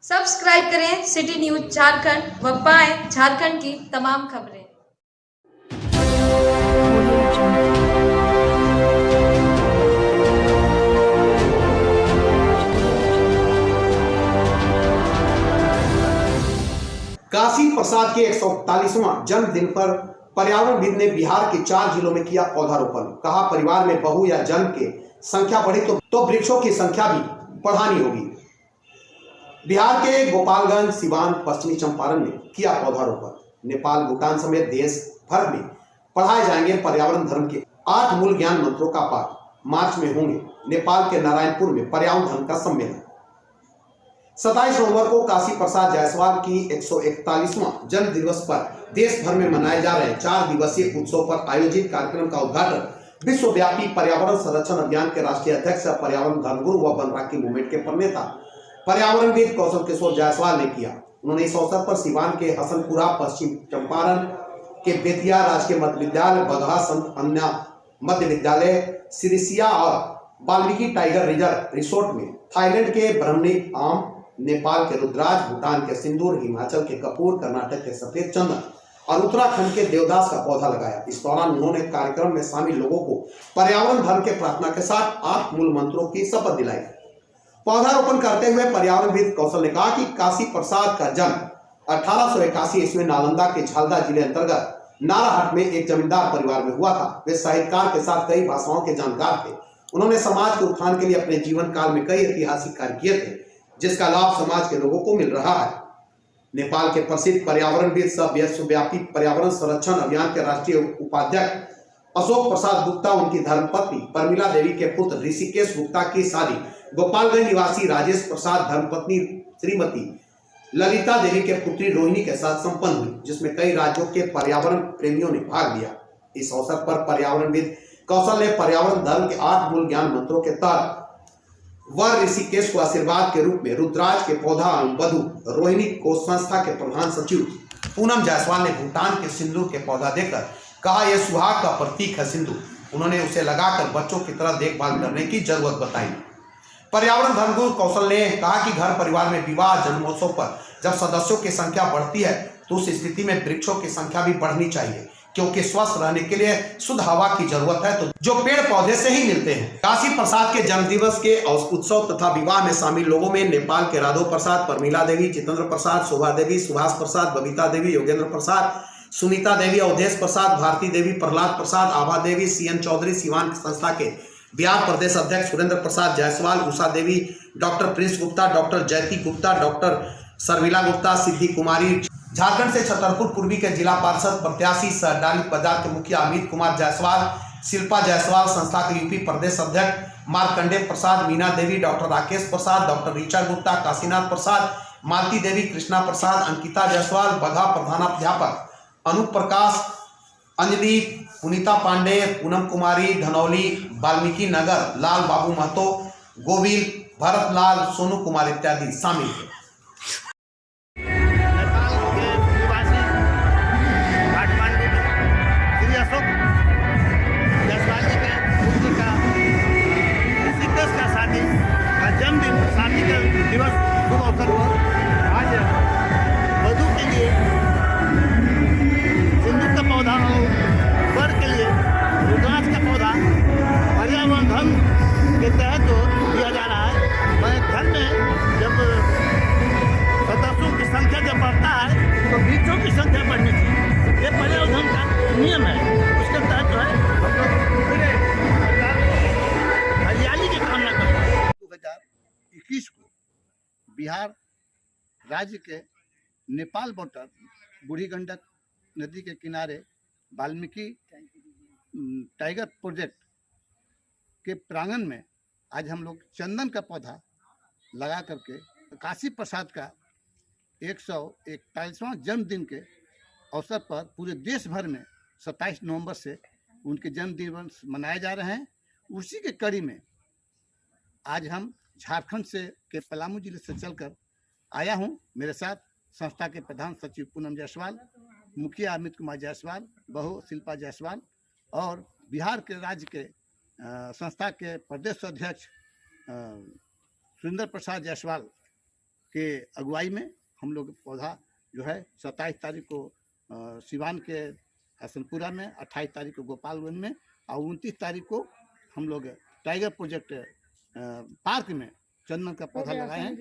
Subscribe करें city news Jharkhand व पाएं झारखंड की तमाम खबरें। काशी प्रसाद के 141वां जन्मदिन पर पर्यावरणविद ने बिहार के 4 जिलों में किया पौधारोपण। कहा, परिवार में बहू या जन्म के संख्या बढ़े तो वृक्षों की संख्या भी बढ़ानी होगी। बिहार के गोपालगंज, सिवान, पश्चिमी चंपारण में किया पौधारोपण। नेपाल, भूटान समेत देश भर में पढ़ाए जाएंगे पर्यावरण धर्म के 8 मूल ज्ञान मंत्रों का पाठ। मार्च में होंगे नेपाल के नारायणपुर में पर्यावरण धर्म का सम्मेलन। 27 नवंबर को काशी प्रसाद जायसवाल की 141वां जन्म दिवस पर देश भर में मनाए जा रहे 4 दिवसीय उत्सव पर आयोजित कार्यक्रम का उद्घाटन विश्वव्यापी पर्यावरण संरक्षण अभियान के राष्ट्रीय अध्यक्ष, पर्यावरण धर्मगुरु व बनराकी मूवमेंट के प्रणेता पर्यावरणविद कौशल किशोर जायसवाल ने किया। उन्होंने इस अवसर पर सिवान के हसनपुरा, पश्चिम चंपारण के बेतिया राजकीय मध्य विद्यालय, बगहा संत अन्ना मध्य विद्यालय, सिरिसिया और वाल्मीकि टाइगर रिजर्व रिसोर्ट में, थाईलैंड के ब्रह्मणी आम, नेपाल के रुद्राज, भूटान के सिंदूर, हिमाचल के कपूर, कर्नाटक के सफेद चंदन और उत्तराखंड के देवदास का पौधा लगाया। इस दौरान उन्होंने कार्यक्रम में शामिल लोगों को पर्यावरण धर्म के प्रार्थना के साथ 8 मूल मंत्रों की शपथ दिलाई। पौधारोपण करते हुए पर्यावरणविद कौशल ने कहा कि काशी प्रसाद का जन्म 1881 ईस्वी में नालंदा के झालदा जिले अंतर्गत नाराहाट में एक जमींदार परिवार में हुआ था। वे साहित्यकार के साथ कई भाषाओं के जानकार थे। उन्होंने समाज के उत्थान के लिए अपने जीवन काल में कई ऐतिहासिक कार्य किए थे, जिसका लाभ समाज के लोगों को मिल रहा है। नेपाल के प्रसिद्ध पर्यावरणविद सह विश्वव्यापी पर्यावरण संरक्षण अभियान के राष्ट्रीय उपाध्यक्ष अशोक प्रसाद गुप्ता, उनकी धर्मपत्नी परमिला देवी के पुत्र ऋषिकेश गुप्ता की शादी गोपालगंज निवासी राजेश प्रसाद धर्मपत्नी श्रीमती ललिता देवी के पुत्री रोहिणी के साथ संपन्न हुई, जिसमें कई राज्यों के पर्यावरण प्रेमियों ने भाग लिया। इस अवसर पर पर्यावरणविद कौशल ने पर्यावरण धर्म के 8 मूल ज्ञान मंत्रों के तहत वर ऋषिकेश को आशीर्वाद के रूप में रुद्राज के पौधा वधु रोहिणी को संस्था के प्रधान सचिव पूनम जायसवाल ने भूटान के सिंदूर के पौधा देकर कहा, यह सुहाग का प्रतीक है सिंदूर। उन्होंने उसे लगाकर बच्चों की तरह देखभाल करने की जरूरत बताई। पर्यावरण धर्मगुरु कौशल ने कहा कि घर परिवार में विवाह, जन्मोत्सव पर जब सदस्यों की संख्या बढ़ती है तो उस स्थिति में वृक्षों की संख्या भी बढ़नी चाहिए, क्योंकि स्वस्थ रहने के लिए शुद्ध हवा की जरूरत है, तो जो पेड़ पौधे से ही मिलते हैं। काशी प्रसाद के जन्मदिवस के उत्सव तथा विवाह में शामिल लोगों में नेपाल के राधो प्रसाद, परमिला देवी, जितेंद्र प्रसाद, शोभा देवी, सुभाष प्रसाद, बबीता देवी, योगेंद्र प्रसाद, सुनीता देवी, अवधेश प्रसाद, भारती देवी, प्रहलाद प्रसाद, आभा देवी, सीएन चौधरी, सिवान संस्था के बिहार प्रदेश अध्यक्ष सुरेंद्र प्रसाद जायसवाल, उषा देवी, डॉक्टर प्रिंस गुप्ता, डॉक्टर जयती गुप्ता, डॉक्टर शर्मिला गुप्ता, सिद्धि कुमारी, झारखंड से छतरपुर पूर्वी के जिला पार्षद प्रत्याशी सहडाली बाजार के मुखिया अमित कुमार जायसवाल, शिल्पा जायसवाल, संस्था के यूपी प्रदेश अध्यक्ष मार्कंडे प्रसाद, मीना देवी, डॉक्टर राकेश प्रसाद, डॉक्टर ऋचा गुप्ता, काशीनाथ प्रसाद, मालती देवी, कृष्णा प्रसाद, अंकिता जायसवाल, बगहा प्रधानाध्यापक अनूप प्रकाश, अंजलि, पुनीता पांडे, पूनम कुमारी, धनौली, वाल्मीकि नगर, लाल बाबू महतो, गोविल, भरत लाल, सोनू कुमार इत्यादि शामिल थे। जन्मदिन, शादी का दिवस शुभ अवसर पर आज वधू के लिए सिंदूर का पौधा और वर के लिए रुद्राक्ष का पौधा पर्यावरण धर्म के तहत दिया जा रहा है। मैं घर में जब सदस्यों की संख्या जब बढ़ता है तो वृक्षों की संख्या बढ़नी चाहिए। ये पर्यावरण धर्म का नियम है। उसके तहत जो है हम लोग हरियाली की कामना करते हैं। 2021 को बिहार राज्य के नेपाल बॉर्डर बूढ़ी गंडक नदी के किनारे वाल्मीकि टाइगर प्रोजेक्ट के प्रांगण में आज हम लोग चंदन का पौधा लगा करके काशी प्रसाद का 141वां जन्मदिन के अवसर पर पूरे देश भर में 27 नवंबर से उनके जन्मदिन मनाए जा रहे हैं। उसी के कड़ी में आज हम झारखंड से के पलामू जिले से चलकर आया हूं। मेरे साथ संस्था के प्रधान सचिव पूनम जायसवाल, मुखिया अमित कुमार जायसवाल, बहू शिल्पा जायसवाल और बिहार के राज्य के संस्था के प्रदेश अध्यक्ष सुरेंद्र प्रसाद जायसवाल के अगुवाई में हम लोग पौधा जो है 27 तारीख को सिवान के हसनपुरा में, 28 तारीख को गोपालगंज में और 29 तारीख को हम लोग टाइगर प्रोजेक्ट पार्क में चंदन का पौधा लगाए हैं।